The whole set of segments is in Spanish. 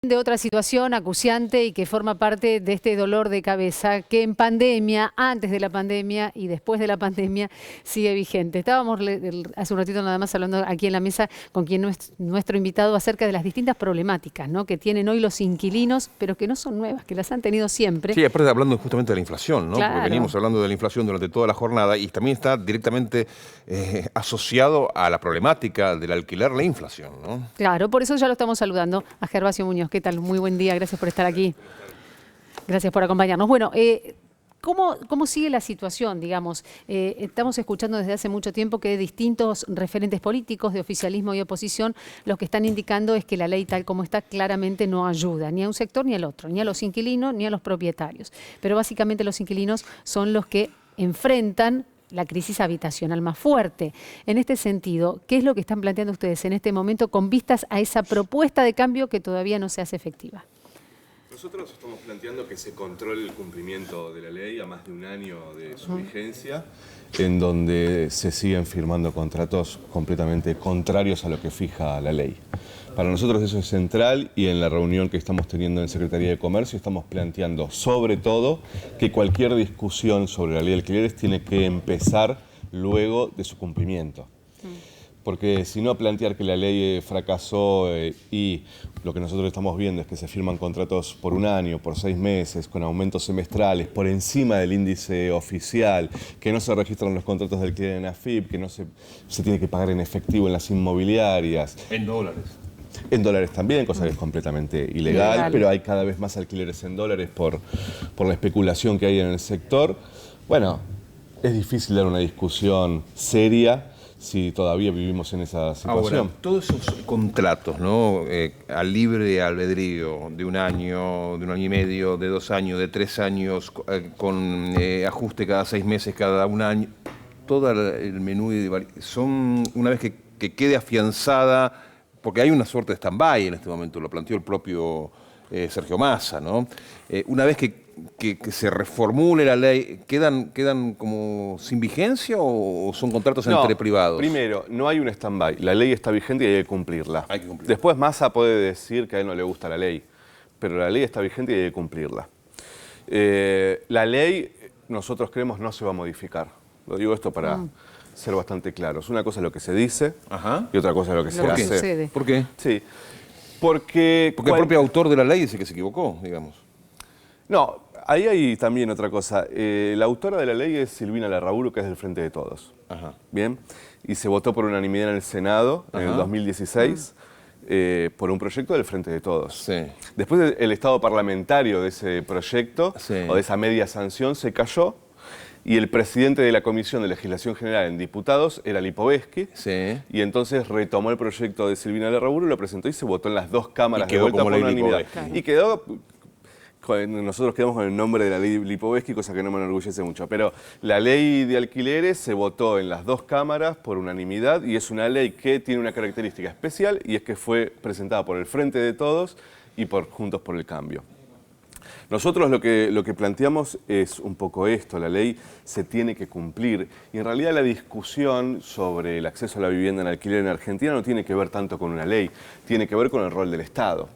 De otra situación acuciante y que forma parte de este dolor de cabeza que en pandemia, antes de la pandemia y después de la pandemia sigue vigente. Estábamos hace un ratito nada más hablando aquí en la mesa con quien es nuestro invitado acerca de las distintas problemáticas, ¿no?, que tienen hoy los inquilinos, pero que no son nuevas, que las han tenido siempre. Sí, aparte hablando justamente de la inflación, ¿no? Claro. Porque venimos hablando de la inflación durante toda la jornada y también está directamente asociado a la problemática del alquiler, la inflación, ¿no? Claro, por eso ya lo estamos saludando a Gervasio Muñoz. ¿Qué tal? Muy buen día, gracias por estar aquí. Gracias por acompañarnos. Bueno, ¿cómo sigue la situación, digamos? Estamos escuchando desde hace mucho tiempo que distintos referentes políticos de oficialismo y oposición lo que están indicando es que la ley tal como está claramente no ayuda ni a un sector ni al otro, ni a los inquilinos ni a los propietarios. Pero básicamente los inquilinos son los que enfrentan la crisis habitacional más fuerte. En este sentido, ¿qué es lo que están planteando ustedes en este momento con vistas a esa propuesta de cambio que todavía no se hace efectiva? Nosotros estamos planteando que se controle el cumplimiento de la ley a más de un año de su vigencia, en donde se siguen firmando contratos completamente contrarios a lo que fija la ley. Para nosotros eso es central y en la reunión que estamos teniendo en Secretaría de Comercio estamos planteando sobre todo que cualquier discusión sobre la ley de alquileres tiene que empezar luego de su cumplimiento. Porque si no, plantear que la ley fracasó y lo que nosotros estamos viendo es que se firman contratos por un año, por 6 meses, con aumentos semestrales, por encima del índice oficial, que no se registran los contratos de alquiler en AFIP, que no se tiene que pagar en efectivo en las inmobiliarias. En dólares. En dólares también, cosa que es completamente ilegal, pero hay cada vez más alquileres en dólares por la especulación que hay en el sector. Bueno, es difícil dar una discusión seria si todavía vivimos en esa situación. Ahora, todos esos contratos, ¿no?, al libre albedrío de un año y medio, de 2 años, de 3 años, con ajuste cada 6 meses, cada un año, todo el menú son, una vez que quede afianzada, porque hay una suerte de stand-by en este momento, lo planteó el propio Sergio Massa, ¿no? Una vez que se reformule la ley, ¿quedan como sin vigencia o son contratos entre privados? Primero, no hay un stand-by. La ley está vigente y hay que cumplirla. Después Massa puede decir que a él no le gusta la ley, pero la ley está vigente y hay que cumplirla. La ley, nosotros creemos, no se va a modificar. Lo digo esto para ser bastante claros. Una cosa es lo que se dice y otra cosa es lo que se hace. ¿Por qué? Sí. Porque el propio autor de la ley dice que se equivocó, digamos. No, ahí hay también otra cosa. La autora de la ley es Silvina Larrauru, que es del Frente de Todos. Bien. Y se votó por unanimidad en el Senado en el 2016 por un proyecto del Frente de Todos. Sí. Después el estado parlamentario de ese proyecto o de esa media sanción se cayó. Y el presidente de la Comisión de Legislación General en Diputados era Lipovetsky. Sí. Y entonces retomó el proyecto de Silvina Larrauru, lo presentó y se votó en las 2 cámaras de vuelta como por ley unanimidad. Lipovetsky. Y quedó... Nosotros quedamos con el nombre de la ley Lipovetsky, cosa que no me enorgullece mucho. Pero la ley de alquileres se votó en las 2 cámaras por unanimidad y es una ley que tiene una característica especial y es que fue presentada por el Frente de Todos y por Juntos por el Cambio. Nosotros lo que planteamos es un poco esto, la ley se tiene que cumplir y en realidad la discusión sobre el acceso a la vivienda en alquiler en Argentina no tiene que ver tanto con una ley, tiene que ver con el rol del Estado.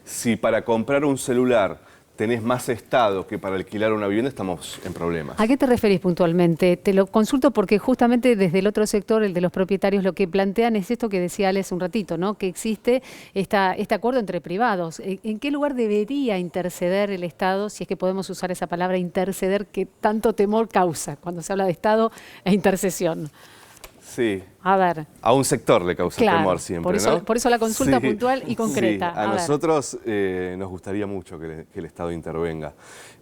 Si para comprar un celular tenés más Estado que para alquilar una vivienda, estamos en problemas. ¿A qué te referís puntualmente? Te lo consulto porque justamente desde el otro sector, el de los propietarios, lo que plantean es esto que decía Alex un ratito, ¿no?, que existe este acuerdo entre privados. ¿En qué lugar debería interceder el Estado, si es que podemos usar esa palabra interceder que tanto temor causa cuando se habla de Estado e intercesión? Sí. A ver. A un sector le causa temor siempre, por eso la consulta puntual y concreta. Sí. A nosotros nos gustaría mucho que el Estado intervenga.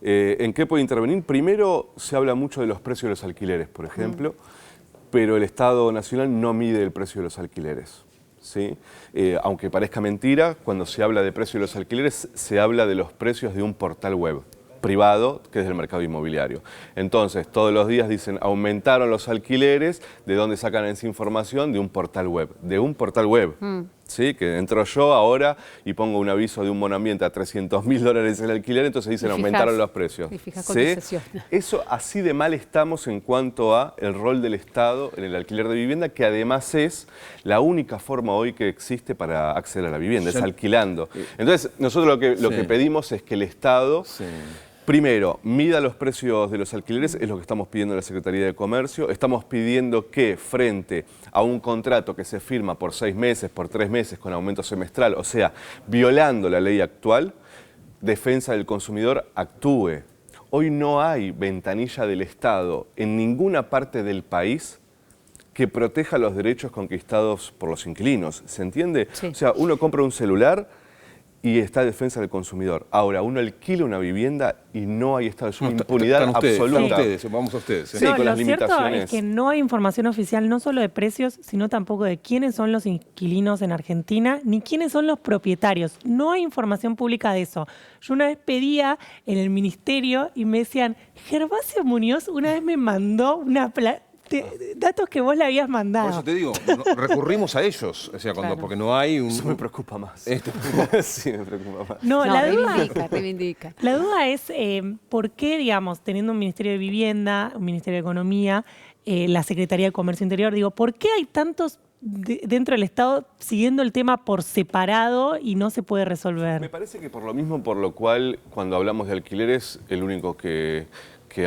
¿En qué puede intervenir? Primero, se habla mucho de los precios de los alquileres, por ejemplo, pero el Estado Nacional no mide el precio de los alquileres. ¿Sí? Aunque parezca mentira, cuando se habla de precio de los alquileres, se habla de los precios de un portal web privado, que es del mercado inmobiliario. Entonces, todos los días dicen, aumentaron los alquileres, ¿de dónde sacan esa información? De un portal web. De un portal web. ¿sí? Que entro yo ahora y pongo un aviso de un monoambiente a $300.000 el alquiler, entonces dicen aumentaron los precios. Y fijas ¿Sí? cotización. Eso así de mal estamos en cuanto a el rol del Estado en el alquiler de vivienda, que además es la única forma hoy que existe para acceder a la vivienda, es alquilando. Entonces, nosotros lo que pedimos es que el Estado... Primero, mida los precios de los alquileres, es lo que estamos pidiendo a la Secretaría de Comercio. Estamos pidiendo que frente a un contrato que se firma por 6 meses, por 3 meses, con aumento semestral, o sea, violando la ley actual, Defensa del Consumidor actúe. Hoy no hay ventanilla del Estado en ninguna parte del país que proteja los derechos conquistados por los inquilinos. ¿Se entiende? Sí. O sea, uno compra un celular y está Defensa del Consumidor. Ahora, uno alquila una vivienda y no hay estado, es una impunidad absoluta. Vamos a ustedes. Sí, No, con las lo cierto limitaciones. es que no hay información oficial no solo de precios, sino tampoco de quiénes son los inquilinos en Argentina, ni quiénes son los propietarios. No hay información pública de eso. Yo una vez pedía en el ministerio y me decían, Gervasio Muñoz una vez me mandó datos que vos le habías mandado. Por eso te digo, recurrimos a ellos, o sea, porque no hay un... Eso me preocupa más. Sí, me preocupa más. No, No, la duda... reivindica. La duda es por qué, digamos, teniendo un Ministerio de Vivienda, un Ministerio de Economía, la Secretaría de Comercio Interior, digo, ¿por qué hay tantos dentro del Estado siguiendo el tema por separado y no se puede resolver? Me parece que por lo mismo, por lo cual, cuando hablamos de alquileres, el único que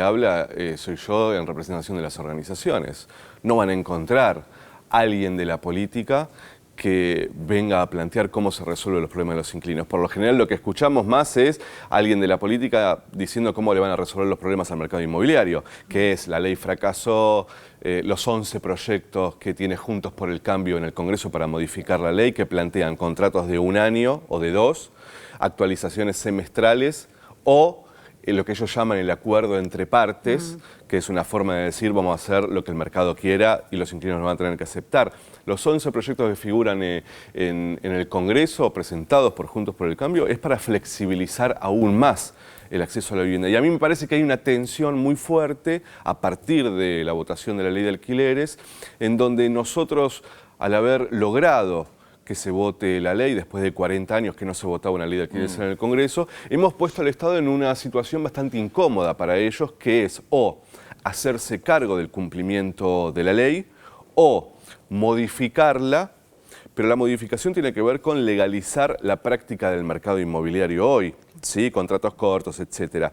habla soy yo en representación de las organizaciones. No van a encontrar a alguien de la política que venga a plantear cómo se resuelven los problemas de los inquilinos. Por lo general lo que escuchamos más es alguien de la política diciendo cómo le van a resolver los problemas al mercado inmobiliario, que es la ley fracasó, los 11 proyectos que tiene Juntos por el Cambio en el Congreso para modificar la ley, que plantean contratos de 1 año o de 2, actualizaciones semestrales o lo que ellos llaman el acuerdo entre partes, que es una forma de decir vamos a hacer lo que el mercado quiera y los inquilinos lo van a tener que aceptar. Los 11 proyectos que figuran en el Congreso, presentados por Juntos por el Cambio, es para flexibilizar aún más el acceso a la vivienda. Y a mí me parece que hay una tensión muy fuerte a partir de la votación de la ley de alquileres, en donde nosotros, al haber logrado que se vote la ley, después de 40 años que no se votaba una ley de alquileres en el Congreso, hemos puesto al Estado en una situación bastante incómoda para ellos, que es o hacerse cargo del cumplimiento de la ley o modificarla, pero la modificación tiene que ver con legalizar la práctica del mercado inmobiliario hoy, ¿sí? Contratos cortos, etcétera.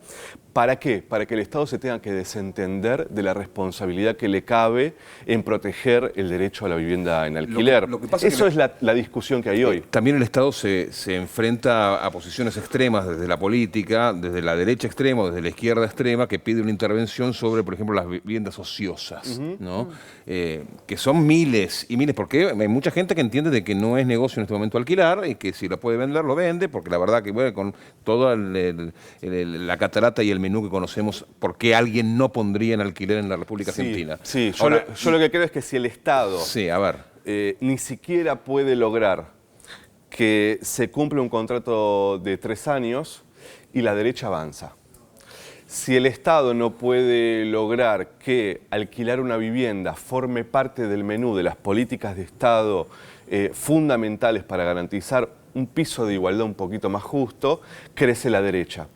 ¿Para qué? Para que el Estado se tenga que desentender de la responsabilidad que le cabe en proteger el derecho a la vivienda en alquiler. Lo que pasa Eso es que es la discusión que hay hoy. También el Estado se enfrenta a posiciones extremas desde la política, desde la derecha extrema, desde la izquierda extrema, que pide una intervención sobre, por ejemplo, las viviendas ociosas, ¿no? Que son miles y miles, porque hay mucha gente que entiende de que no es negocio en este momento alquilar y que si lo puede vender, lo vende, porque la verdad que bueno, con toda la catarata y el menú que conocemos, ¿por qué alguien no pondría en alquiler en la República Argentina? Sí, Ahora, yo lo que creo es que si el Estado sí, a ver. ni siquiera puede lograr que se cumpla un contrato de 3 años y la derecha avanza. Si el Estado no puede lograr que alquilar una vivienda forme parte del menú de las políticas de Estado fundamentales para garantizar un piso de igualdad un poquito más justo, crece la derecha.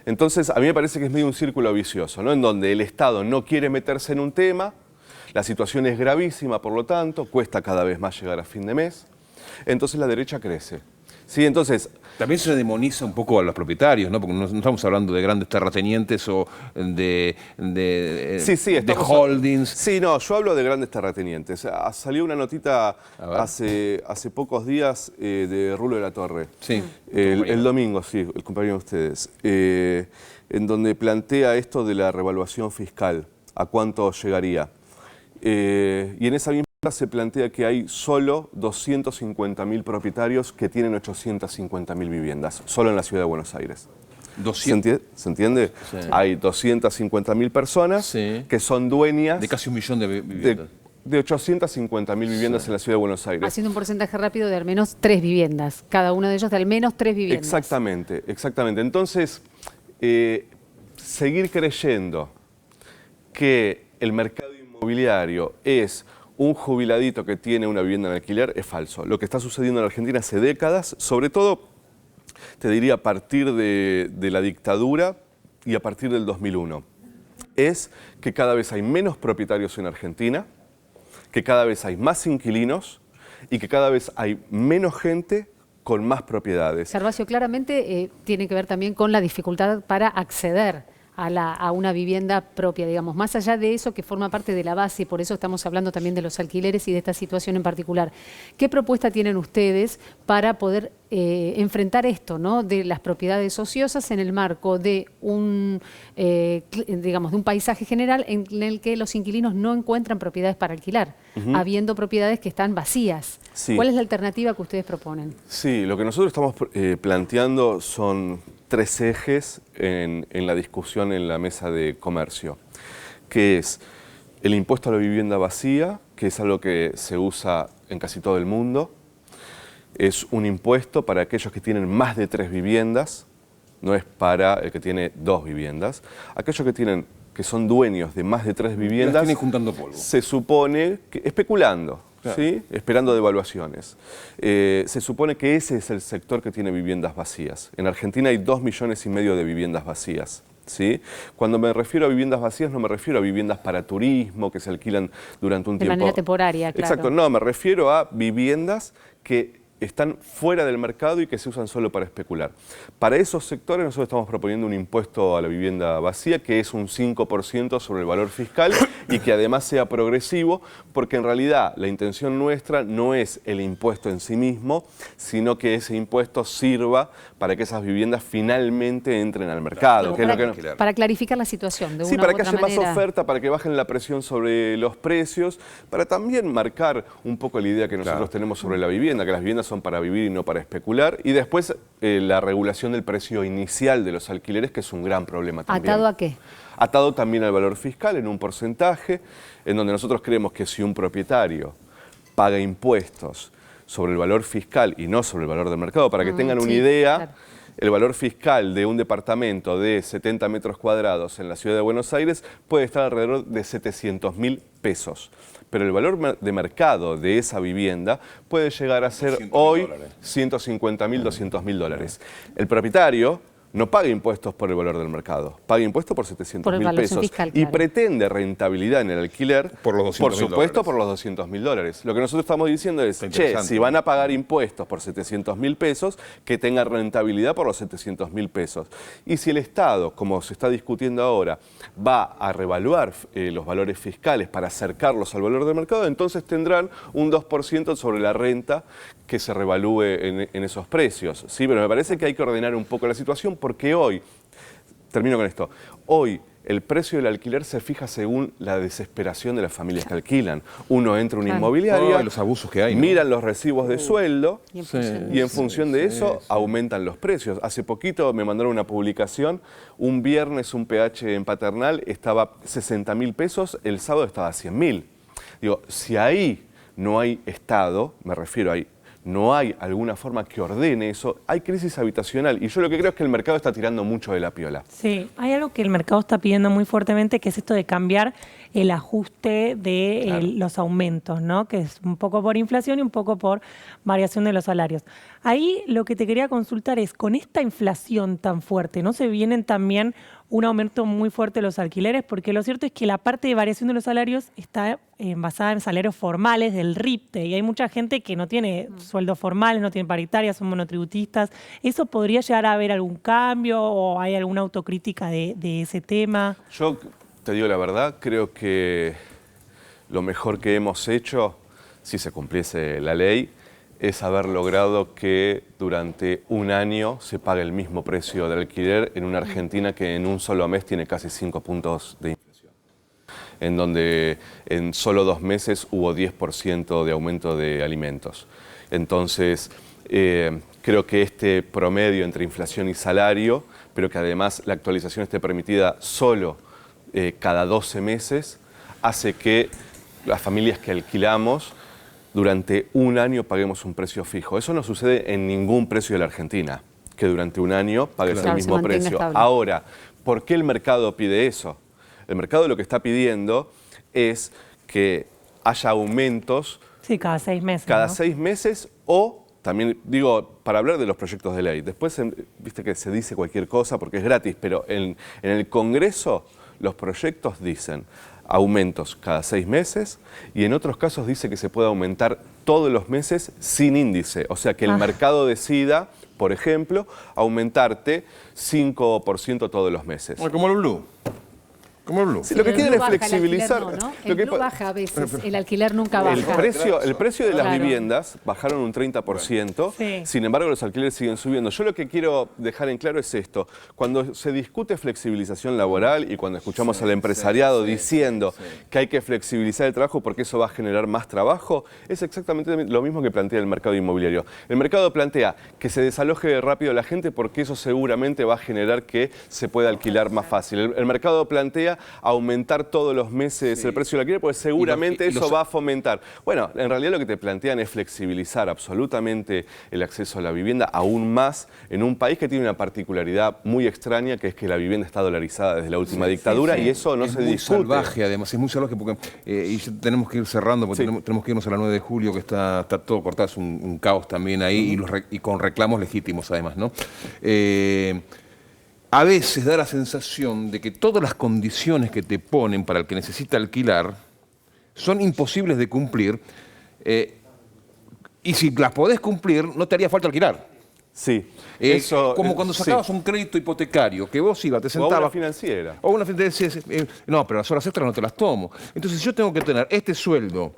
Entonces, a mí me parece que es medio un círculo vicioso, ¿no? En donde el Estado no quiere meterse en un tema, la situación es gravísima, por lo tanto, cuesta cada vez más llegar a fin de mes, entonces la derecha crece. Sí, entonces, también se demoniza un poco a los propietarios, ¿no? Porque no estamos hablando de grandes terratenientes o de holdings. Sí, no, yo hablo de grandes terratenientes. Salió una notita hace pocos días de Rulo de la Torre. Sí. El domingo, sí, el compañero de ustedes. En donde plantea esto de la revaluación fiscal, a cuánto llegaría. Y en esa misma se plantea que hay solo 250.000 propietarios que tienen 850.000 viviendas, solo en la ciudad de Buenos Aires. ¿Se entiende? Sí. Hay 250.000 personas que son dueñas de casi 1 millón de viviendas. De 850.000 viviendas en la ciudad de Buenos Aires. Haciendo un porcentaje rápido de al menos 3 viviendas, cada uno de ellos de al menos 3 viviendas. Exactamente, exactamente. Entonces, seguir creyendo que el mercado inmobiliario es un jubiladito que tiene una vivienda en alquiler es falso. Lo que está sucediendo en Argentina hace décadas, sobre todo, te diría, a partir de la dictadura y a partir del 2001, es que cada vez hay menos propietarios en Argentina, que cada vez hay más inquilinos y que cada vez hay menos gente con más propiedades. Gervasio, claramente tiene que ver también con la dificultad para acceder a una vivienda propia, digamos, más allá de eso que forma parte de la base, y por eso estamos hablando también de los alquileres y de esta situación en particular. ¿Qué propuesta tienen ustedes para poder enfrentar esto, ¿no?, de las propiedades ociosas en el marco de digamos, de un paisaje general en el que los inquilinos no encuentran propiedades para alquilar, habiendo propiedades que están vacías? Sí. ¿Cuál es la alternativa que ustedes proponen? Sí, lo que nosotros estamos planteando son 3 ejes en la discusión en la mesa de comercio, que es el impuesto a la vivienda vacía, que es algo que se usa en casi todo el mundo. Es un impuesto para aquellos que tienen más de 3 viviendas, no es para el que tiene 2 viviendas. Aquellos que son dueños de más de 3 viviendas, Las tienen juntando polvo. se supone que, especulando, claro, ¿sí?, esperando devaluaciones. Se supone que ese es el sector que tiene viviendas vacías. En Argentina hay 2,5 millones de viviendas vacías, ¿sí? Cuando me refiero a viviendas vacías, no me refiero a viviendas para turismo que se alquilan durante un tiempo. De manera temporaria, claro. Exacto, no, me refiero a viviendas que están fuera del mercado y que se usan solo para especular. Para esos sectores nosotros estamos proponiendo un impuesto a la vivienda vacía que es un 5% sobre el valor fiscal y que además sea progresivo, porque en realidad la intención nuestra no es el impuesto en sí mismo, sino que ese impuesto sirva para que esas viviendas finalmente entren al mercado. Para clarificar la situación de Sí, una para u que otra haya más manera. oferta, para que bajen la presión sobre los precios, para también marcar un poco la idea que nosotros tenemos sobre la vivienda, que las viviendas son para vivir y no para especular, y después la regulación del precio inicial de los alquileres, que es un gran problema también. ¿Atado a qué? Atado también al valor fiscal en un porcentaje, en donde nosotros creemos que si un propietario paga impuestos sobre el valor fiscal y no sobre el valor del mercado, para que tengan una idea, claro. El valor fiscal de un departamento de 70 metros cuadrados en la ciudad de Buenos Aires puede estar alrededor de 700.000 pesos. Pero el valor de mercado de esa vivienda puede llegar a ser hoy 150.000, 200.000 $. El propietario no paga impuestos por el valor del mercado, paga impuestos por 700.000 pesos fiscal, y claro. pretende rentabilidad en el alquiler por los 200.000 por supuesto $. por los 200.000 $. Lo que nosotros estamos diciendo es, che, interesante. si van a pagar impuestos por 700.000 pesos, que tenga rentabilidad por los 700.000 pesos. Y si el Estado, como se está discutiendo ahora, va a revaluar los valores fiscales para acercarlos al valor del mercado, entonces tendrán un 2% sobre la renta que se revalúe en esos precios. Sí, pero me parece que hay que ordenar un poco la situación porque hoy, termino con esto, hoy el precio del alquiler se fija según la desesperación de las familias que alquilan. Uno entra a una inmobiliaria, los abusos que hay, ¿no? miran los recibos de sueldo Y en función de eso aumentan los precios. Hace poquito me mandaron una publicación, un viernes un PH en Paternal estaba 60.000 pesos, el sábado estaba 100.000. Digo, si ahí no hay Estado, me refiero ahí, no hay alguna forma que ordene eso, hay crisis habitacional. Y yo lo que creo es que el mercado está tirando mucho de la piola. Sí, hay algo que el mercado está pidiendo muy fuertemente, que es esto de cambiar el ajuste de los aumentos, ¿no? Que es un poco por inflación y un poco por variación de los salarios. Ahí lo que te quería consultar es, con esta inflación tan fuerte, ¿no se vienen también un aumento muy fuerte de los alquileres? Porque lo cierto es que la parte de variación de los salarios está basada en salarios formales del RIPTE, y hay mucha gente que no tiene sueldos formales, no tiene paritarias, son monotributistas. ¿Eso podría llegar a haber algún cambio o hay alguna autocrítica de ese tema? Yo te digo la verdad, creo que lo mejor que hemos hecho, si se cumpliese la ley, es haber logrado que durante un año se pague el mismo precio del alquiler en una Argentina que en un solo mes tiene casi 5 puntos de inflación, en donde en solo 2 meses hubo 10% de aumento de alimentos. Entonces, creo que este promedio entre inflación y salario, pero que además la actualización esté permitida solo cada 12 meses, hace que las familias que alquilamos durante un año paguemos un precio fijo. Eso no sucede en ningún precio de la Argentina, que durante un año pagues el mismo precio. Estable. Ahora, ¿por qué el mercado pide eso? El mercado lo que está pidiendo es que haya aumentos Sí, cada 6 meses. cada ¿no? 6 meses o, también digo, para hablar de los proyectos de ley, después viste que se dice cualquier cosa porque es gratis, pero en el Congreso los proyectos dicen aumentos cada 6 meses y en otros casos dice que se puede aumentar todos los meses sin índice, o sea que el mercado decida, por ejemplo, aumentarte 5% todos los meses. Como el Blue. Como el Blue. Sí, lo que El quieren Blue es baja, el flexibilizar. alquiler no, ¿no? Lo El que Blue pa- baja a veces, el alquiler nunca baja. El precio de las Claro. viviendas bajaron un 30%, Sí. sin embargo los alquileres siguen subiendo. Yo lo que quiero dejar en claro es esto, cuando se discute flexibilización laboral y cuando escuchamos al empresariado diciendo que hay que flexibilizar el trabajo porque eso va a generar más trabajo, es exactamente lo mismo que plantea el mercado inmobiliario. El mercado plantea que se desaloje rápido la gente porque eso seguramente va a generar que se pueda alquilar más fácil. El mercado plantea aumentar todos los meses el precio del alquiler porque seguramente eso va a fomentar. Bueno, en realidad lo que te plantean es flexibilizar absolutamente el acceso a la vivienda aún más en un país que tiene una particularidad muy extraña, que es que la vivienda está dolarizada desde la última dictadura y eso no es se muy discute. salvaje, además, es muy salvaje porque y ya tenemos que ir cerrando porque Sí. tenemos que irnos a la 9 de julio, que está todo cortado, es un caos también ahí y con reclamos legítimos además, ¿no? A veces da la sensación de que todas las condiciones que te ponen para el que necesita alquilar son imposibles de cumplir y si las podés cumplir no te haría falta alquilar. Sí, Como cuando sacabas un crédito hipotecario, que vos ibas, te o sentabas... una financiera. O una financiera decís, no, pero las horas extras no te las tomo. Entonces, si yo tengo que tener este sueldo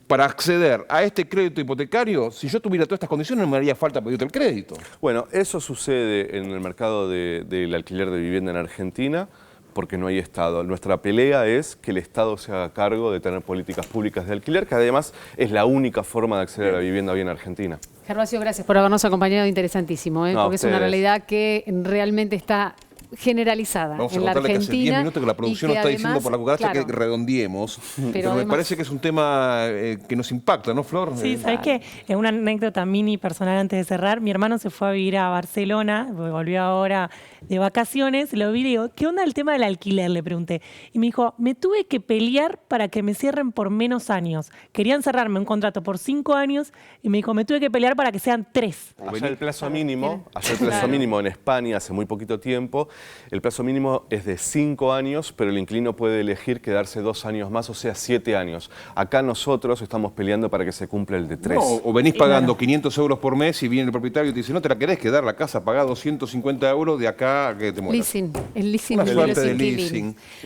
para acceder a este crédito hipotecario, si yo tuviera todas estas condiciones, no me haría falta pedirte el crédito. Bueno, eso sucede en el mercado del alquiler de vivienda en Argentina porque no hay Estado. Nuestra pelea es que el Estado se haga cargo de tener políticas públicas de alquiler, que además es la única forma de acceder a la vivienda hoy en Argentina. Gervasio, gracias por habernos acompañado, interesantísimo, No, porque es una ustedes. realidad que realmente está generalizada Vamos a en la contarle que hace 10 Argentina. minutos que la producción y nos que está diciendo además, por la cucaracha claro, que redondiemos. Pero me además- parece que es un tema que nos impacta, ¿no, Flor? Sí, ¿sabes qué? Es una anécdota mini personal antes de cerrar. Mi hermano se fue a vivir a Barcelona, volvió ahora de vacaciones, lo vi y digo, ¿qué onda el tema del alquiler? Le pregunté. Y me dijo, me tuve que pelear para que me cierren por menos años. Querían cerrarme un contrato por 5 años y me dijo, me tuve que pelear para que sean 3. Allá el plazo mínimo en España hace muy poquito tiempo, el plazo mínimo es de 5 años, pero el inquilino puede elegir quedarse 2 años más, o sea, 7 años. Acá nosotros estamos peleando para que se cumpla el de 3. No, o venís pagando 500 euros por mes y viene el propietario y te dice, no te la querés quedar la casa, pagá 250 euros de acá a que te mueras. Leasing, el leasing Una de suerte los de inquilinos. leasing.